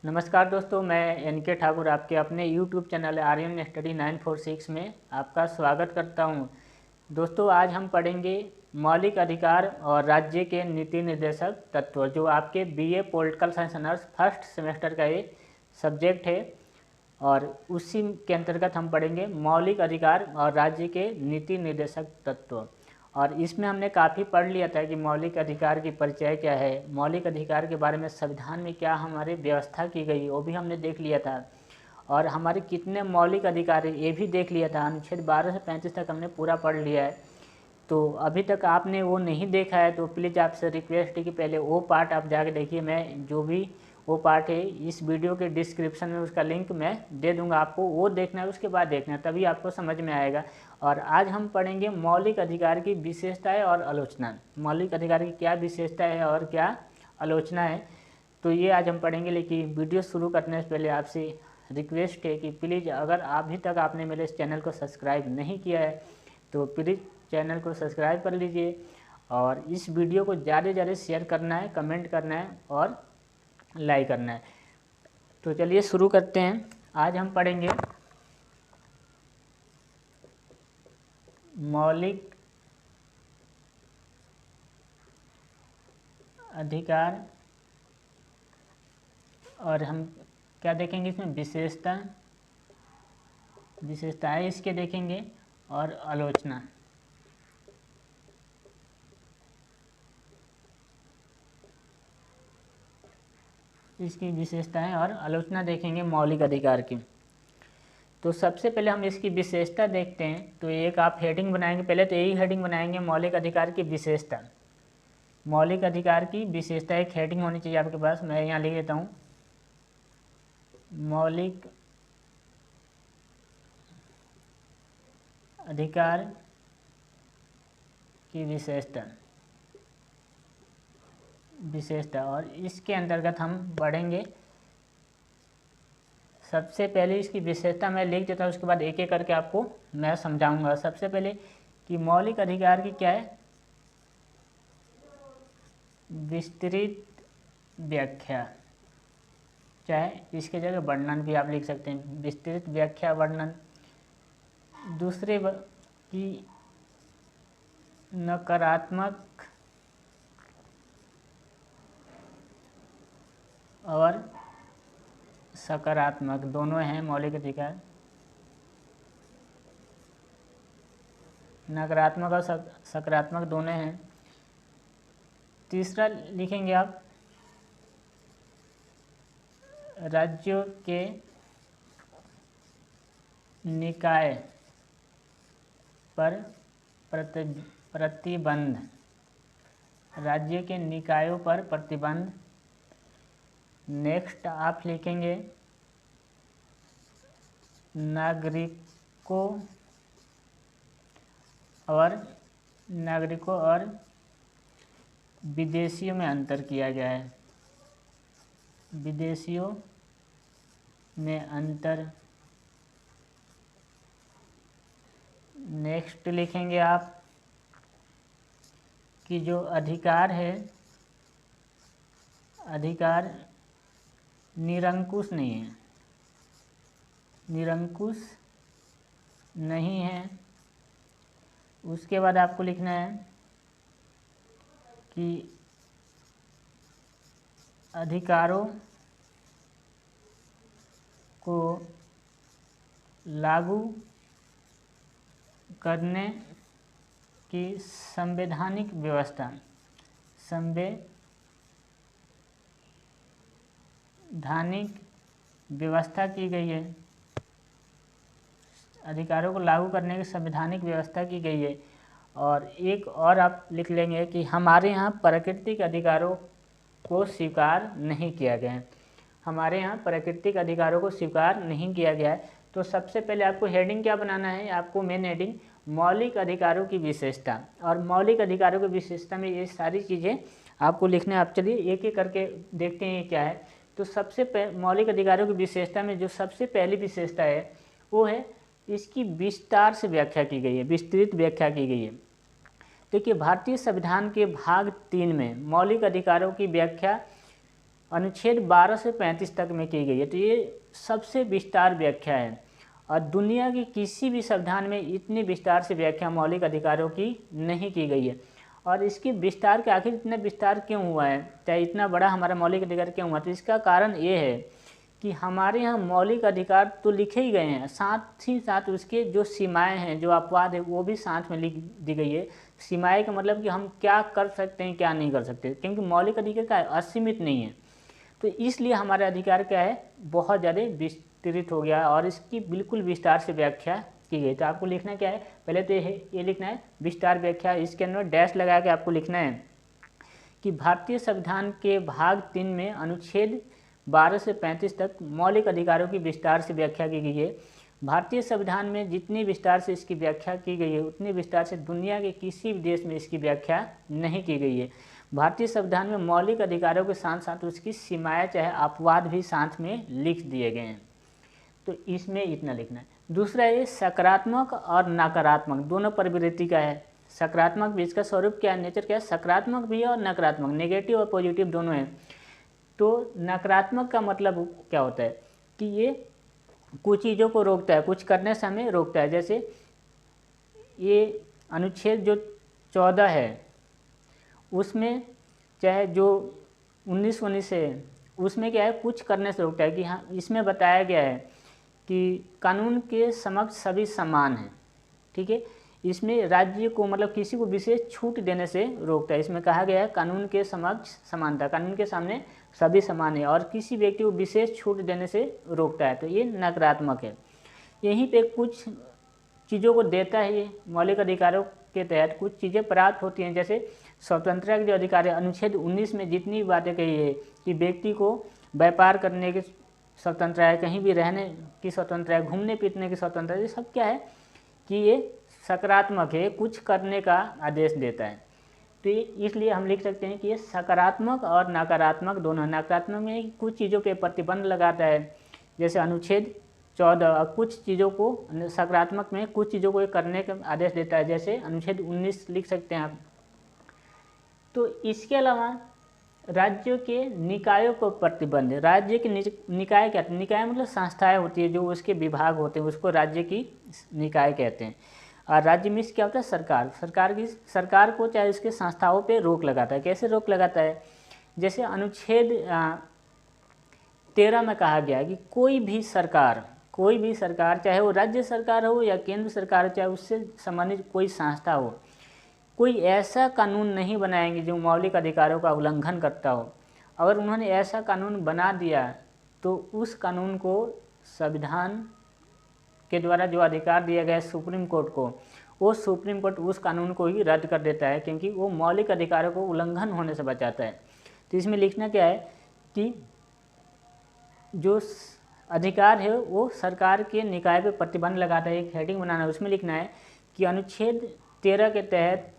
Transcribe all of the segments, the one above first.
नमस्कार दोस्तों, मैं एन.के. ठाकुर आपके अपने यूट्यूब चैनल आर्यन स्टडी 946 में आपका स्वागत करता हूं। दोस्तों, आज हम पढ़ेंगे मौलिक अधिकार और राज्य के नीति निर्देशक तत्व, जो आपके BA political science honours first semester का ये सब्जेक्ट है। और उसी के अंतर्गत हम पढ़ेंगे मौलिक अधिकार और राज्य के नीति निर्देशक तत्व। और इसमें हमने काफ़ी पढ़ लिया था कि मौलिक अधिकार की परिचय क्या है, मौलिक अधिकार के बारे में संविधान में क्या हमारी व्यवस्था की गई वो भी हमने देख लिया था, और हमारे कितने मौलिक अधिकार है ये भी देख लिया था। अनुच्छेद 12 से 35 तक हमने पूरा पढ़ लिया है। तो अभी तक आपने वो नहीं देखा है तो प्लीज़ आपसे रिक्वेस्ट है कि पहले वो पार्ट आप जाके देखिए। मैं जो भी वो पार्ट है इस वीडियो के डिस्क्रिप्शन में उसका लिंक मैं दे दूंगा, आपको वो देखना है, उसके बाद देखना है, तभी आपको समझ में आएगा। और आज हम पढ़ेंगे मौलिक अधिकार की विशेषताएं और आलोचना। मौलिक अधिकार की क्या विशेषता है और क्या आलोचना है, तो ये आज हम पढ़ेंगे। लेकिन वीडियो शुरू करने से पहले आपसे रिक्वेस्ट है कि प्लीज़ अगर अभी तक आपने मेरे इस चैनल को सब्सक्राइब नहीं किया है तो प्लीज़ चैनल को सब्सक्राइब कर लीजिए, और इस वीडियो को ज़्यादा से ज़्यादा शेयर करना है, कमेंट करना है और लाइक करना है। तो चलिए शुरू करते हैं। आज हम पढ़ेंगे मौलिक अधिकार, और हम क्या देखेंगे इसमें विशेषताएं इसके देखेंगे और आलोचना। इसकी विशेषताएं और आलोचना देखेंगे मौलिक अधिकार की। तो सबसे पहले हम इसकी विशेषता देखते हैं। तो एक आप हेडिंग बनाएंगे, पहले तो यही हेडिंग बनाएंगे, मौलिक अधिकार की विशेषता। मौलिक अधिकार की विशेषता एक हेडिंग होनी चाहिए आपके पास। मैं यहाँ लिख देता हूँ, मौलिक अधिकार की विशेषता। और इसके अंतर्गत हम पढ़ेंगे। सबसे पहले इसकी विशेषता मैं लिख देता हूँ, उसके बाद एक एक करके आपको मैं समझाऊंगा। सबसे पहले कि मौलिक अधिकार की क्या है, विस्तृत व्याख्या, चाहे इसके जगह वर्णन भी आप लिख सकते हैं, विस्तृत व्याख्या वर्णन। दूसरे की नकारात्मक और सकारात्मक दोनों हैं मौलिक अधिकार। नकारात्मक और सकारात्मक दोनों हैं। तीसरा लिखेंगे आप, राज्यों के निकाय पर प्रतिबंध, राज्य के निकायों पर प्रतिबंध। नेक्स्ट आप लिखेंगे नागरिकों और विदेशियों में अंतर किया गया है। विदेशियों में अंतर। नेक्स्ट लिखेंगे आप कि जो अधिकार है, अधिकार निरंकुश नहीं है, निरंकुश नहीं है। उसके बाद आपको लिखना है कि अधिकारों को लागू करने की संवैधानिक व्यवस्था, संवैधानिक व्यवस्था की गई है। अधिकारों को लागू करने की संवैधानिक व्यवस्था की गई है। और एक और आप लिख लेंगे कि हमारे यहाँ प्राकृतिक अधिकारों को स्वीकार नहीं किया गया है। हमारे यहाँ प्राकृतिक अधिकारों को स्वीकार नहीं किया गया है। तो सबसे पहले आपको हेडिंग क्या बनाना है, आपको मेन हेडिंग मौलिक अधिकारों की विशेषता। और मौलिक अधिकारों की विशेषता में ये सारी चीज़ें आपको लिखने। आप चलिए एक एक करके देखते हैं ये क्या है। तो सबसे मौलिक अधिकारों की विशेषता में जो सबसे पहली विशेषता है वो है इसकी विस्तार से व्याख्या की गई है, विस्तृत व्याख्या की गई है। देखिए, भारतीय संविधान के भाग 3 में मौलिक अधिकारों की व्याख्या अनुच्छेद 12 से 35 तक में की गई है। तो ये सबसे विस्तार व्याख्या है और दुनिया के किसी भी संविधान में इतनी विस्तार से व्याख्या मौलिक अधिकारों की नहीं की गई है। और इसकी विस्तार के आखिर इतना विस्तार क्यों हुआ है, चाहे इतना बड़ा हमारा मौलिक अधिकार क्यों हुआ, तो इसका कारण ये है कि हमारे यहाँ मौलिक अधिकार तो लिखे ही गए हैं, साथ ही साथ उसके जो सीमाएं हैं, जो अपवाद है, वो भी साथ में लिख दी गई है। सीमाएं का मतलब कि हम क्या कर सकते हैं क्या नहीं कर सकते, क्योंकि मौलिक अधिकार का असीमित नहीं है। तो इसलिए हमारा अधिकार क्या है, बहुत ज़्यादा विस्तृत हो गया और इसकी बिल्कुल विस्तार से व्याख्या की गई। तो आपको लिखना क्या है, पहले तो ये लिखना है विस्तार व्याख्या, इसके अंदर डैश लगा के आपको लिखना है कि भारतीय संविधान के भाग 3 में अनुच्छेद 12 से 35 तक मौलिक अधिकारों की विस्तार से व्याख्या की गई है। भारतीय संविधान में जितनी विस्तार से इसकी व्याख्या की गई है उतनी विस्तार से दुनिया के किसी भी देश में इसकी व्याख्या नहीं की गई है। भारतीय संविधान में मौलिक अधिकारों के साथ साथ उसकी सीमाएं चाहे अपवाद भी साथ में लिख दिए गए हैं। तो इसमें इतना लिखना है। दूसरा ये सकारात्मक और नकारात्मक दोनों प्रवृत्ति का है। सकारात्मक भी, इसका स्वरूप क्या है, नेचर क्या है, सकारात्मक भी है और नकारात्मक, नेगेटिव और पॉजिटिव दोनों है। तो नकारात्मक का मतलब क्या होता है कि ये कुछ चीज़ों को रोकता है, कुछ करने से हमें रोकता है। जैसे ये अनुच्छेद जो 14 है उसमें चाहे जो 19 है उसमें क्या है, कुछ करने से रोकता है कि हाँ, इसमें बताया गया है कि कानून के समक्ष सभी समान हैं, ठीक है। इसमें राज्य को मतलब किसी को विशेष छूट देने से रोकता है। इसमें कहा गया है कानून के समक्ष समानता, कानून के सामने सभी समान है और किसी व्यक्ति को विशेष छूट देने से रोकता है। तो ये नकारात्मक है। यहीं पे कुछ चीज़ों को देता है, ये मौलिक अधिकारों के तहत कुछ चीज़ें प्राप्त होती हैं। जैसे स्वतंत्रता के जो अधिकार है, अनुच्छेद 19 में जितनी बातें कही है कि व्यक्ति को व्यापार करने की स्वतंत्रता है, कहीं भी रहने की स्वतंत्रता है, घूमने फिरने की स्वतंत्रता है, ये सब क्या है कि ये सकारात्मक है, कुछ करने का आदेश देता है। तो इसलिए हम लिख सकते हैं कि ये सकारात्मक और नकारात्मक दोनों। नकारात्मक में कुछ चीज़ों पे प्रतिबंध लगाता है, जैसे अनुच्छेद 14, और कुछ चीज़ों को सकारात्मक में कुछ चीज़ों को करने का आदेश देता है, जैसे अनुच्छेद 19 लिख सकते हैं आप। तो इसके अलावा राज्यों के निकायों को प्रतिबंध है। राज्य के निकाय क्या, निकाय मतलब संस्थाएं होती है, जो उसके विभाग होते हैं, उसको राज्य की निकाय कहते हैं। और राज्य में क्या होता है, सरकार को चाहे उसके संस्थाओं पे रोक लगाता है। कैसे रोक लगाता है, जैसे अनुच्छेद 13 में कहा गया कि कोई भी सरकार चाहे वो राज्य सरकार हो या केंद्र सरकार हो, चाहे उससे संबंधित कोई संस्था हो, कोई ऐसा कानून नहीं बनाएंगे जो मौलिक अधिकारों का उल्लंघन करता हो। अगर उन्होंने ऐसा कानून बना दिया तो उस कानून को संविधान के द्वारा जो अधिकार दिया गया है सुप्रीम कोर्ट को, वो सुप्रीम कोर्ट उस कानून को ही रद्द कर देता है, क्योंकि वो मौलिक अधिकारों को उल्लंघन होने से बचाता है। तो इसमें लिखना क्या है कि जो अधिकार है वो सरकार के निकाय पे प्रतिबंध लगाता है। एक हेडिंग बनाना है, उसमें लिखना है कि अनुच्छेद 13 के तहत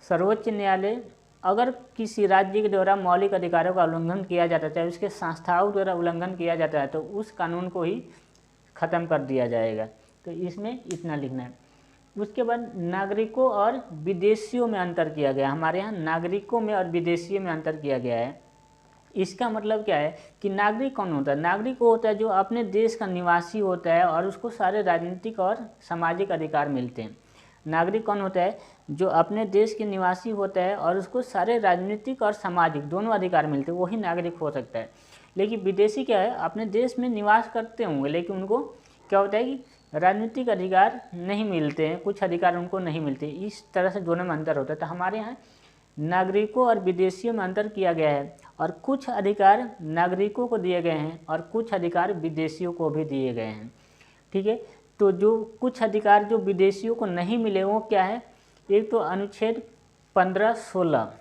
सर्वोच्च न्यायालय अगर किसी राज्य के द्वारा मौलिक अधिकारों का उल्लंघन किया जाता है, चाहे उसके संस्थाओं द्वारा उल्लंघन किया जाता है, तो उस कानून को ही ख़त्म कर दिया जाएगा। तो इसमें इतना लिखना है। उसके बाद नागरिकों और विदेशियों में अंतर किया गया। हमारे यहाँ नागरिकों में और विदेशियों में अंतर किया गया है। इसका मतलब क्या है कि नागरिक कौन होता है, नागरिक वो होता है जो अपने देश का निवासी होता है और उसको सारे राजनीतिक और सामाजिक अधिकार मिलते हैं। नागरिक कौन होता है, जो अपने देश के निवासी होता है और उसको सारे राजनीतिक और सामाजिक दोनों अधिकार मिलते हैं, वही नागरिक हो सकता है। लेकिन विदेशी क्या है, अपने देश में निवास करते होंगे लेकिन उनको क्या होता है कि राजनीतिक अधिकार नहीं मिलते हैं, कुछ अधिकार उनको नहीं मिलते। इस तरह से दोनों में अंतर होता है। तो हमारे यहाँ नागरिकों और विदेशियों में अंतर किया गया है और कुछ अधिकार नागरिकों को दिए गए हैं और कुछ अधिकार विदेशियों को भी दिए गए हैं, ठीक है। तो जो कुछ अधिकार जो विदेशियों को नहीं मिले वो क्या है, एक तो अनुच्छेद 15-16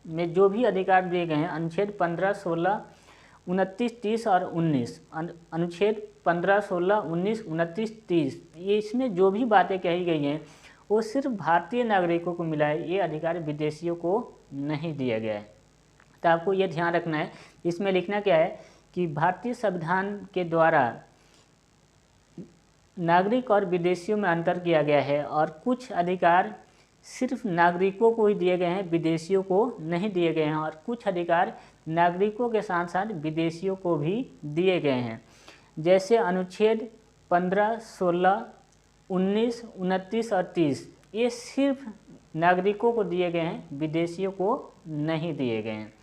में जो भी अधिकार दिए गए हैं, अनुच्छेद 15, 16, 29, 30 और 19, अनुच्छेद 15, 16, 19, 29, 30, ये इसमें जो भी बातें कही गई हैं वो सिर्फ भारतीय नागरिकों को मिला है, ये अधिकार विदेशियों को नहीं दिया गया है। तो आपको ये ध्यान रखना है। इसमें लिखना क्या है कि भारतीय संविधान के द्वारा नागरिक और विदेशियों में अंतर किया गया है और कुछ अधिकार सिर्फ नागरिकों को ही दिए गए हैं, विदेशियों को नहीं दिए गए हैं, और कुछ अधिकार नागरिकों के साथ साथ विदेशियों को भी दिए गए हैं। जैसे अनुच्छेद 15, 16, 19, 29 और 30 ये सिर्फ नागरिकों को दिए गए हैं, विदेशियों को नहीं दिए गए हैं।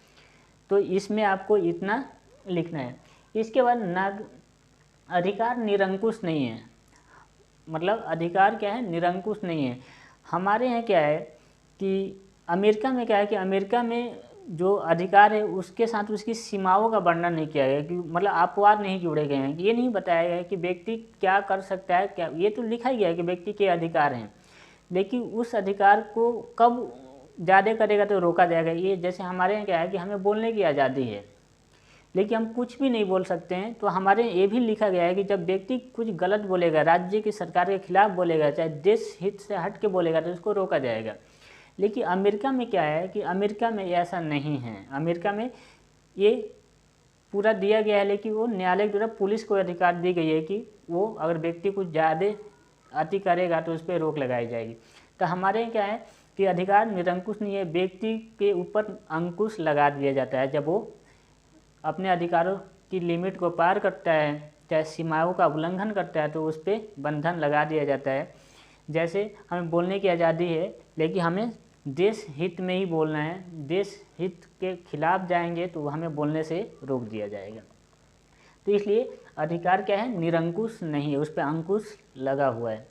तो इसमें आपको इतना लिखना है। इसके बाद अधिकार निरंकुश नहीं है। मतलब अधिकार क्या है, निरंकुश नहीं है। हमारे यहाँ क्या है कि अमेरिका में क्या है कि अमेरिका में जो अधिकार है उसके साथ उसकी सीमाओं का वर्णन नहीं किया गया, कि मतलब अपवाद नहीं जोड़े गए हैं। ये नहीं बताया गया कि व्यक्ति क्या कर सकता है, क्या, ये तो लिखा ही गया है कि व्यक्ति के अधिकार हैं, लेकिन उस अधिकार को कब ज़्यादा करेगा तो रोका जाएगा। ये जैसे हमारे यहाँ क्या है कि हमें बोलने की आज़ादी है, लेकिन हम कुछ भी नहीं बोल सकते हैं। तो हमारे ये भी लिखा गया है कि जब व्यक्ति कुछ गलत बोलेगा, राज्य की सरकार के खिलाफ बोलेगा, चाहे देश हित से हट के बोलेगा, तो उसको रोका जाएगा। लेकिन अमेरिका में क्या है कि अमेरिका में ऐसा नहीं है। अमेरिका में ये पूरा दिया गया है, लेकिन वो न्यायालय के द्वारा पुलिस को अधिकार दी गई है कि वो अगर व्यक्ति कुछ ज़्यादा अति करेगा तो उस पर रोक लगाई जाएगी। तो हमारे यहाँ क्या है कि अधिकार निरंकुश नहीं है, व्यक्ति के ऊपर अंकुश लगा दिया जाता है। जब वो अपने अधिकारों की लिमिट को पार करता है, चाहे सीमाओं का उल्लंघन करता है, तो उस पर बंधन लगा दिया जाता है। जैसे हमें बोलने की आज़ादी है, लेकिन हमें देश हित में ही बोलना है। देश हित के खिलाफ जाएंगे तो हमें बोलने से रोक दिया जाएगा। तो इसलिए अधिकार क्या है, निरंकुश नहीं है, उस पर अंकुश लगा हुआ है।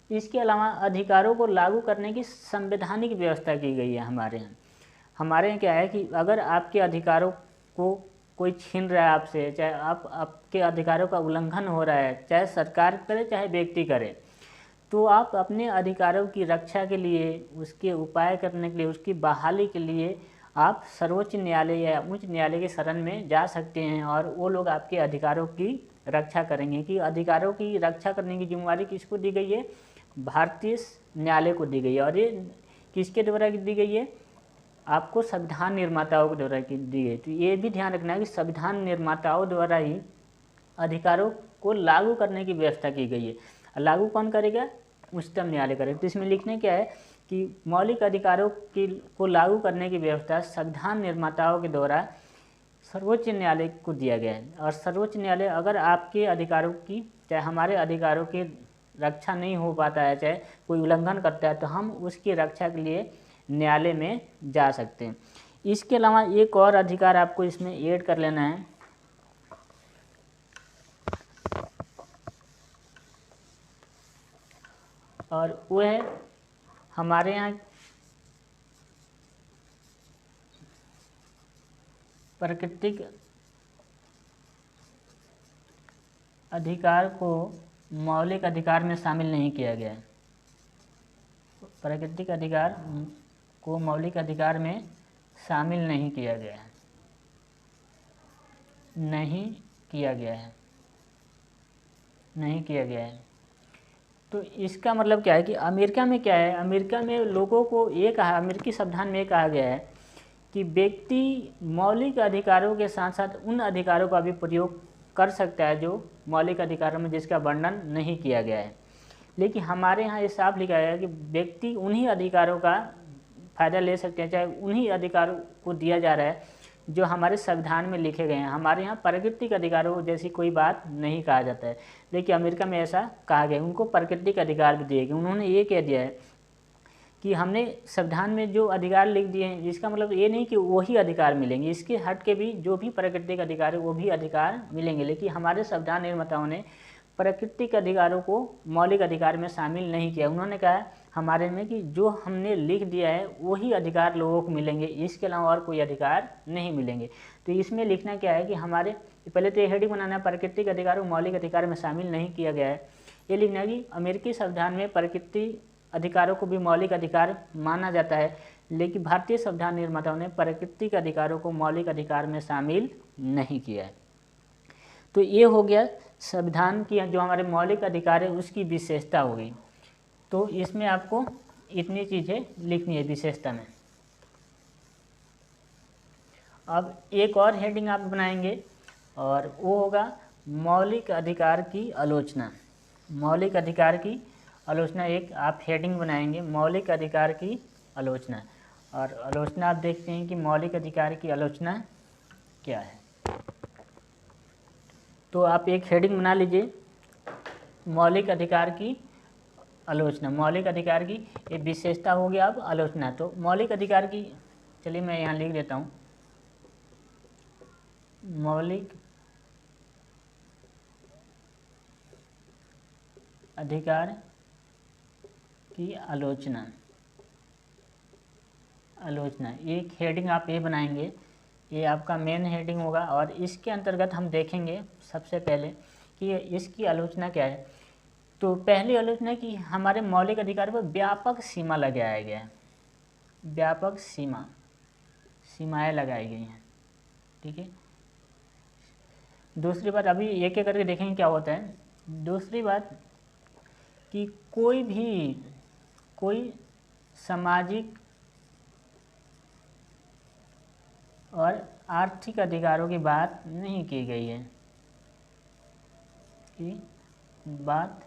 इसके अलावा अधिकारों को लागू करने की संवैधानिक व्यवस्था की गई है हमारे यहाँ। हमारे यहाँ क्या है कि अगर आपके अधिकारों को कोई छीन रहा है आपसे, चाहे आपके अधिकारों का उल्लंघन हो रहा है, चाहे सरकार करे चाहे व्यक्ति करे, तो आप अपने अधिकारों की रक्षा के लिए, उसके उपाय करने के लिए, उसकी बहाली के लिए आप सर्वोच्च न्यायालय या उच्च न्यायालय की शरण में जा सकते हैं, और वो लोग आपके अधिकारों की रक्षा करेंगे। कि अधिकारों की रक्षा करने की जिम्मेदारी किसको दी गई है, भारतीय न्यायालय को दी गई है। और ये किसके द्वारा दी गई है, आपको संविधान निर्माताओं के द्वारा दी गई। तो ये भी ध्यान रखना है कि संविधान निर्माताओं द्वारा ही अधिकारों को लागू करने की व्यवस्था की गई है। लागू कौन करेगा, उच्चतम न्यायालय करेगा। तो इसमें लिखने क्या है कि मौलिक अधिकारों को लागू करने की व्यवस्था संविधान निर्माताओं के द्वारा सर्वोच्च न्यायालय को दिया गया है। और सर्वोच्च न्यायालय अगर आपके अधिकारों की, चाहे हमारे अधिकारों की रक्षा नहीं हो पाता है, चाहे कोई उल्लंघन करता है, तो हम उसकी रक्षा के लिए न्यायालय में जा सकते हैं। इसके अलावा एक और अधिकार आपको इसमें ऐड कर लेना है, और वो है हमारे यहाँ प्राकृतिक अधिकार को मौलिक अधिकार में शामिल नहीं किया गया है। प्राकृतिक अधिकार को मौलिक अधिकार में शामिल नहीं किया गया है, नहीं किया गया है। तो इसका मतलब क्या है कि अमेरिका में क्या है, अमेरिका में लोगों को ये कहा, अमेरिकी संविधान में ये कहा गया है कि व्यक्ति मौलिक अधिकारों के साथ साथ उन अधिकारों का भी प्रयोग कर सकता है जो मौलिक अधिकारों में जिसका वर्णन नहीं किया गया है। लेकिन हमारे यहाँ ये साफ लिखा है कि व्यक्ति उन्हीं अधिकारों का फ़ायदा ले सकते हैं, चाहे उन्हीं अधिकारों को दिया जा रहा है जो हमारे संविधान में लिखे गए हैं। हमारे यहाँ प्राकृतिक अधिकारों जैसी कोई बात नहीं कहा जाता है, लेकिन अमेरिका में ऐसा कहा गया है, उनको प्राकृतिक अधिकार भी दिए गए। उन्होंने ये कह दिया है कि हमने संविधान में जो अधिकार लिख दिए हैं, इसका मतलब ये नहीं कि वही अधिकार मिलेंगे, इसके हट के भी जो भी प्राकृतिक अधिकार है वो भी अधिकार मिलेंगे। लेकिन हमारे संविधान निर्माताओं ने प्राकृतिक अधिकारों को मौलिक अधिकार में शामिल नहीं किया। उन्होंने कहा हमारे में कि जो हमने लिख दिया है वही अधिकार लोगों को मिलेंगे, इसके अलावा और कोई अधिकार नहीं मिलेंगे। तो इसमें लिखना क्या है कि हमारे पहले तो ये हेडिंग बनाना है, प्राकृतिक अधिकार को मौलिक अधिकार में शामिल नहीं किया गया है। ये लिखना है कि अमेरिकी संविधान में प्राकृतिक अधिकारों को भी मौलिक अधिकार माना जाता है, लेकिन भारतीय संविधान निर्माताओं ने प्राकृतिक अधिकारों को मौलिक अधिकार में शामिल नहीं किया है। तो ये हो गया संविधान की जो हमारे मौलिक अधिकार है उसकी विशेषता हो गई। तो इसमें आपको इतनी चीज़ें लिखनी है विशेषता में। अब एक और हेडिंग आप बनाएंगे और वो होगा मौलिक अधिकार की आलोचना। मौलिक अधिकार की आलोचना एक आप हेडिंग बनाएंगे, मौलिक अधिकार की आलोचना। और आलोचना आप देखते हैं कि मौलिक अधिकार की आलोचना क्या है। तो आप एक हेडिंग बना लीजिए, मौलिक अधिकार की आलोचना। मौलिक अधिकार की एक विशेषता हो गया अब आलोचना। तो मौलिक अधिकार की, चलिए मैं यहाँ लिख देता हूँ, मौलिक अधिकार की आलोचना। एक हेडिंग आप ये बनाएंगे, ये आपका मेन हेडिंग होगा। और इसके अंतर्गत हम देखेंगे सबसे पहले कि इसकी आलोचना क्या है। तो पहली आलोचना की हमारे मौलिक अधिकार पर व्यापक सीमा लगाया गया है, व्यापक सीमाएं लगाई गई हैं, ठीक है। दूसरी बात, अभी एक एक करके देखेंगे क्या होता है। दूसरी बात कि कोई सामाजिक और आर्थिक अधिकारों की बात नहीं की गई है, की बात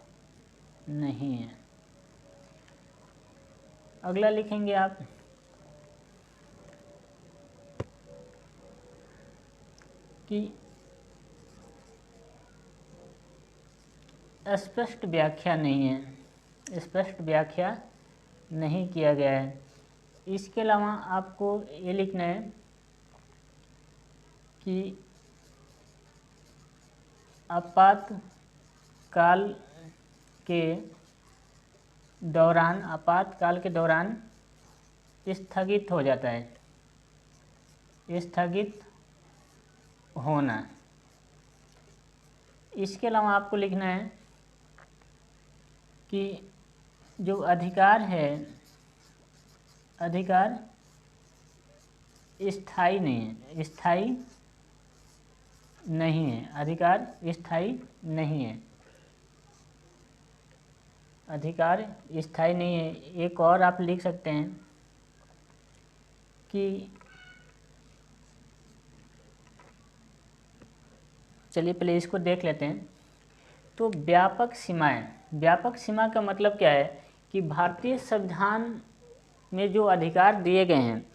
नहीं है। अगला लिखेंगे आप कि स्पष्ट व्याख्या नहीं है, स्पष्ट व्याख्या नहीं किया गया है। इसके अलावा आपको ये लिखना है कि आपातकाल के दौरान स्थगित हो जाता है, स्थगित होना। इसके अलावा आपको लिखना है कि जो अधिकार है, अधिकार स्थायी नहीं है, स्थायी नहीं है, अधिकार स्थायी नहीं है, अधिकार स्थायी नहीं है। एक और आप लिख सकते हैं कि, चलिए पहले इसको देख लेते हैं। तो व्यापक सीमा का मतलब क्या है कि भारतीय संविधान में जो अधिकार दिए गए हैं,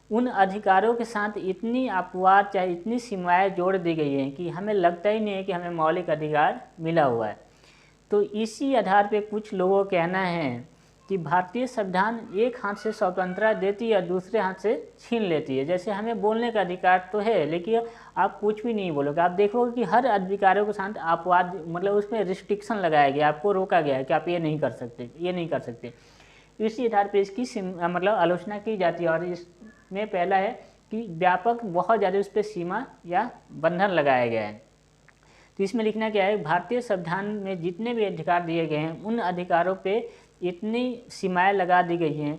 उन अधिकारों के साथ इतनी अपवाद चाहे इतनी सीमाएं जोड़ दी गई हैं कि हमें लगता ही नहीं है कि हमें मौलिक अधिकार मिला हुआ है। तो इसी आधार पे कुछ लोगों का कहना है कि भारतीय संविधान एक हाथ से स्वतंत्रता देती है और दूसरे हाथ से छीन लेती है। जैसे हमें बोलने का अधिकार तो है, लेकिन आप कुछ भी नहीं बोलोगे। आप देखोगे कि हर अधिकारों के साथ अपवाद, मतलब उसमें रिस्ट्रिक्शन लगाया गया, आपको रोका गया है कि आप ये नहीं कर सकते, ये नहीं कर सकते। इसी आधार पर इसकी मतलब आलोचना की जाती है। और इसमें पहला है कि व्यापक, बहुत ज़्यादा उस पर सीमा या बंधन लगाया गया है। तो इसमें लिखना क्या है, भारतीय संविधान में जितने भी अधिकार दिए गए हैं, उन अधिकारों पे इतनी सीमाएं लगा दी गई हैं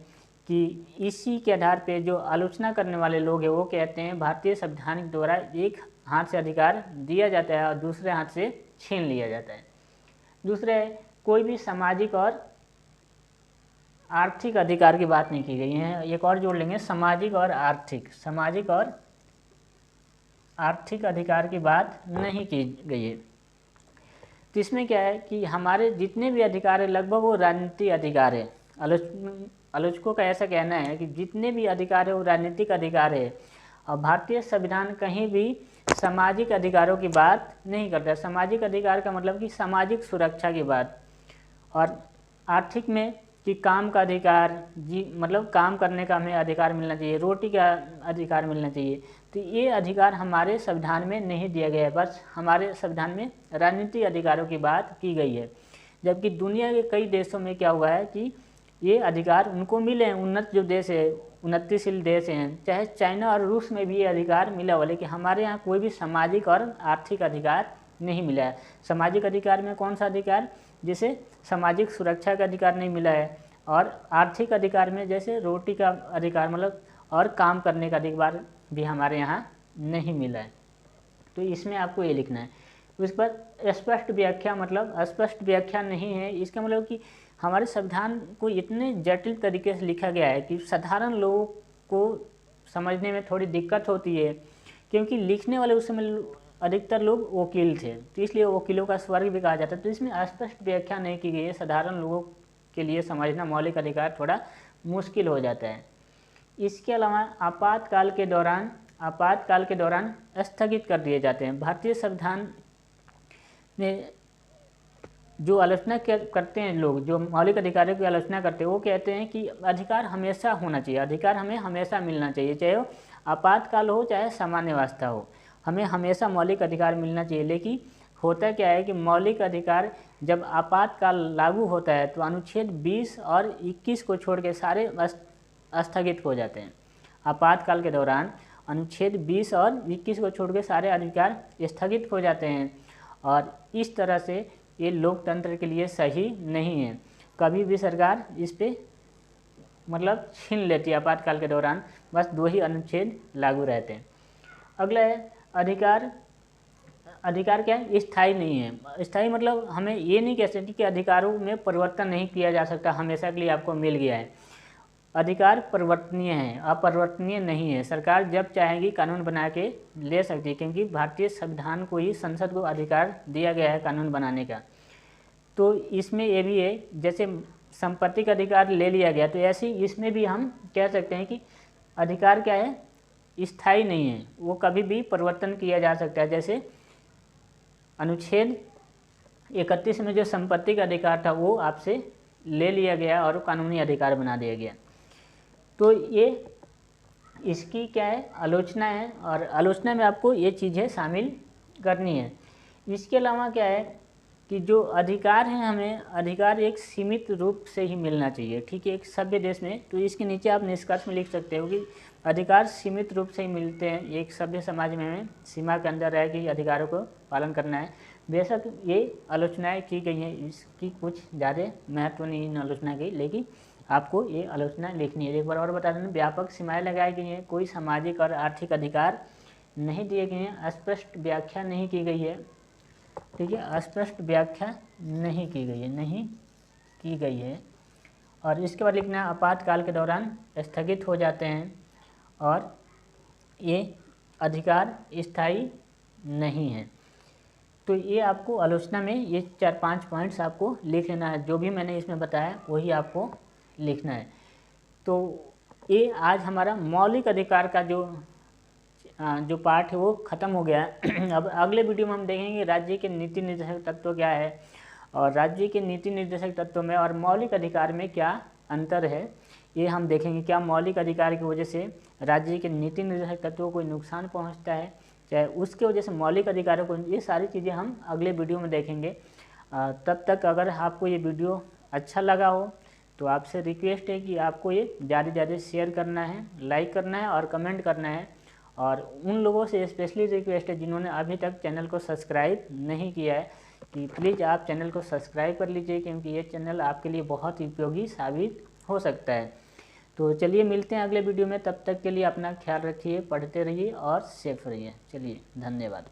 कि इसी के आधार पे जो आलोचना करने वाले लोग हैं वो कहते हैं भारतीय संविधान के द्वारा एक हाथ से अधिकार दिया जाता है और दूसरे हाथ से छीन लिया जाता है। दूसरा है, कोई भी सामाजिक और आर्थिक अधिकार की बात नहीं की गई है। एक और जोड़ लेंगे, सामाजिक और आर्थिक अधिकार की बात नहीं की गई है। तो इसमें क्या है कि हमारे जितने भी अधिकार है लगभग वो राजनीतिक अधिकार है। आलोचकों का ऐसा कहना है कि जितने भी अधिकार है वो राजनीतिक अधिकार है। और भारतीय संविधान कहीं भी सामाजिक अधिकारों की बात नहीं करता है। सामाजिक अधिकार का मतलब कि सामाजिक सुरक्षा की बात, और आर्थिक में कि काम का अधिकार, मतलब काम करने का हमें अधिकार मिलना चाहिए, रोटी का अधिकार मिलना चाहिए। तो ये अधिकार हमारे संविधान में नहीं दिया गया है। बस हमारे संविधान में राजनीतिक अधिकारों की बात की गई है। जबकि दुनिया के कई देशों में क्या हुआ है कि ये अधिकार उनको मिले हैं। उन्नत जो देश है, उन्नतिशील देश हैं, चाहे चाइना और रूस में भी ये अधिकार मिला हुआ, लेकिन हमारे यहाँ कोई भी सामाजिक और आर्थिक अधिकार नहीं मिला है। सामाजिक अधिकार में कौन सा अधिकार, जैसे सामाजिक सुरक्षा का अधिकार नहीं मिला है। और आर्थिक अधिकार में जैसे रोटी का अधिकार, मतलब और काम करने का अधिकार भी हमारे यहाँ नहीं मिला है। तो इसमें आपको ये लिखना है। उसके बाद स्पष्ट व्याख्या, मतलब स्पष्ट व्याख्या नहीं है, इसका मतलब कि हमारे संविधान को इतने जटिल तरीके से लिखा गया है कि साधारण लोगों को समझने में थोड़ी दिक्कत होती है। क्योंकि लिखने वाले उस समय अधिकतर लोग वकील थे, तो इसलिए वकीलों का स्वर्ग भी कहा जाता है। तो इसमें स्पष्ट व्याख्या नहीं की गई है। साधारण लोगों के लिए समझना मौलिक अधिकार थोड़ा मुश्किल हो जाता है। इसके अलावा आपातकाल के दौरान आपातकाल के दौरान स्थगित कर दिए जाते हैं। भारतीय संविधान में जो आलोचना करते हैं लोग, जो मौलिक अधिकारों की आलोचना करते हैं, वो कहते हैं कि अधिकार हमेशा होना चाहिए, अधिकार हमें हमेशा मिलना चाहिए, चाहे वो आपातकाल हो चाहे सामान्य अवस्था हो, हमें हमेशा मौलिक अधिकार मिलना चाहिए। लेकिन होता क्या है कि मौलिक अधिकार जब आपातकाल लागू होता है तो अनुच्छेद 20 और 21 को छोड़ के सारे स्थगित हो जाते हैं। आपातकाल के दौरान अनुच्छेद 20 और 21 को छोड़ के सारे अधिकार स्थगित हो जाते हैं, और इस तरह से ये लोकतंत्र के लिए सही नहीं है। कभी भी सरकार इस पे मतलब छीन लेती है। आपातकाल के दौरान बस 2 ही अनुच्छेद लागू रहते हैं। अगला है अधिकार। अधिकार क्या है? स्थायी नहीं है। स्थायी मतलब हमें ये नहीं कह सकते कि अधिकारों में परिवर्तन नहीं किया जा सकता, हमेशा के लिए आपको मिल गया है। अधिकार परिवर्तनीय है, अपरिवर्तनीय नहीं है। सरकार जब चाहेगी कानून बना के ले सकती है, क्योंकि भारतीय संविधान को ही संसद को अधिकार दिया गया है कानून बनाने का। तो इसमें ये भी है, जैसे संपत्ति का अधिकार ले लिया गया, तो ऐसे ही इसमें भी हम कह सकते हैं कि अधिकार क्या है? स्थायी नहीं है, वो कभी भी परिवर्तन किया जा सकता है। जैसे अनुच्छेद 31 में जो संपत्ति का अधिकार था वो आपसे ले लिया गया और कानूनी अधिकार बना दिया गया। तो ये इसकी क्या है? आलोचना है, और आलोचना में आपको ये चीज़ें शामिल करनी है। इसके अलावा क्या है कि जो अधिकार हैं, हमें अधिकार एक सीमित रूप से ही मिलना चाहिए, ठीक है, एक सभ्य देश में। तो इसके नीचे आप निष्कर्ष में लिख सकते हो कि अधिकार सीमित रूप से ही मिलते हैं। एक सभ्य समाज में हमें सीमा के अंदर रह के अधिकारों को पालन करना है। बेशक ये आलोचनाएँ की गई हैं, इसकी कुछ ज़्यादा महत्व नहीं इन आलोचना की, लेकिन आपको ये आलोचना लिखनी है। एक बार और बता दें, व्यापक सीमाएँ लगाई गई हैं, कोई सामाजिक और आर्थिक अधिकार नहीं दिए गए हैं, स्पष्ट व्याख्या नहीं की गई है, ठीक है, स्पष्ट व्याख्या नहीं की गई है। और इसके बाद लिखना है आपातकाल के दौरान स्थगित हो जाते हैं, और ये अधिकार स्थायी नहीं है। तो ये आपको आलोचना में ये 4-5 पॉइंट्स आपको लिख लेना है। जो भी मैंने इसमें बताया वही आपको लिखना है। तो ये आज हमारा मौलिक अधिकार का जो पार्ट है वो ख़त्म हो गया है। अब अगले वीडियो में हम देखेंगे राज्य के नीति निर्देशक तत्व क्या है, और राज्य के नीति निर्देशक तत्व में और मौलिक अधिकार में क्या अंतर है, ये हम देखेंगे। क्या मौलिक अधिकार की वजह से राज्य के नीति निर्देशक तत्वों को नुकसान पहुंचता है, चाहे उसके वजह से मौलिक अधिकारों को, ये सारी चीज़ें हम अगले वीडियो में देखेंगे। तब तक अगर आपको ये वीडियो अच्छा लगा हो तो आपसे रिक्वेस्ट है कि आपको ये ज़्यादा से ज़्यादा शेयर करना है, लाइक करना है और कमेंट करना है। और उन लोगों से स्पेशली रिक्वेस्ट है जिन्होंने अभी तक चैनल को सब्सक्राइब नहीं किया है कि प्लीज़ आप चैनल को सब्सक्राइब कर लीजिए, क्योंकि ये चैनल आपके लिए बहुत ही उपयोगी साबित हो सकता है। तो चलिए मिलते हैं अगले वीडियो में, तब तक के लिए अपना ख्याल रखिए, पढ़ते रहिए और सेफ रहिए। चलिए, धन्यवाद।